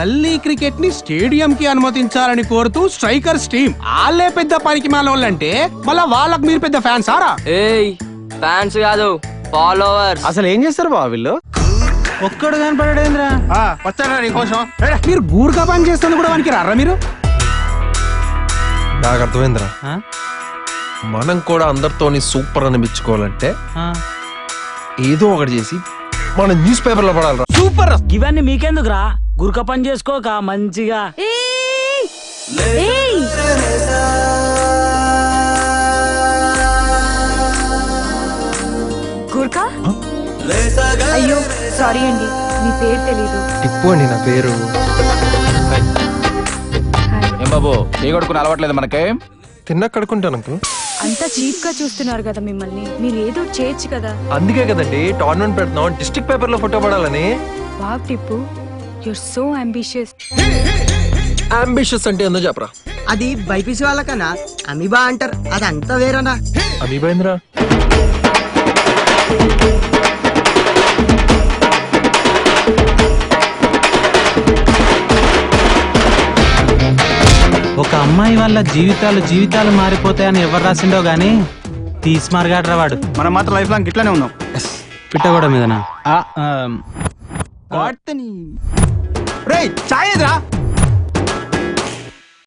గల్లీ క్రికెట్ ని స్టేడియం కి అనుమతించాలని కోరుతూ స్ట్రైకర్స్ టీం. వాళ్ళే పెద్ద పనికి మాలోళ్ళంటే మళ్ళా వాళ్ళకి మీరు పెద్ద ఫ్యాన్స్ ఆరా? ఏయ్ ఫ్యాన్స్ కాదు ఫాలోవర్స్. అసలు ఏం చేస్తారు బావ వీళ్ళు? ఒక్కడు కనపడేంద్రా వచ్చారా నీకోసం? మీరు గూర్ఖా పని చేస్తుంది కూడా వానికి రారా మీరు? నాకు అర్థమైందిరా. మనం కూడా అందరితోని సూపర్ అని మెచ్చుకోవాలంటే ఏదో ఒకటి చేసి మన న్యూస్ పేపర్ లో పడాలరా. సూపర్. ఇవన్నీ మీకెందుకురా? గురక పని చేసుకోక మంచిగా. గుర్కా? అయ్యో సారీ అండి, మీ పేరు తెలీదు. టిప్పు అండి నా పేరు. ఏం బాబు టీ కొడుకుని అలవాట్లేదు మనకే? తిన్నా కడుకుంటాను అంకుల్. అంతా చీప్ గా చూస్తున్నారు కదా మిమ్మల్ని, మీరు ఏదో చేయొచ్చు కదా. అందుకే కదండి టోర్నమెంట్ పెడుతున్నాం, డిస్ట్రిక్ట్ పేపర్ లో ఫోటో పడాలని. Wow Tippu, your so ambitious. Ambitious అంటే ఏందో చెప్పరా? అది బైపీసీ వాళ్ళకన్నా అమీబా అంటారు, అదంతా వేరనా? అమీబా ఒక అమ్మాయి వల్ల జీవితాలు మారిపోతాయని ఎవరు రాసిండో గానీ తీస్మార్గాడ్రా వాడు. మనం మాత్రం లైఫ్ లాంగ్ ఇట్లానే ఉన్నాం. పిట్ట కూడా మీదనా? రేయ్ చాయ్ ఎదురా.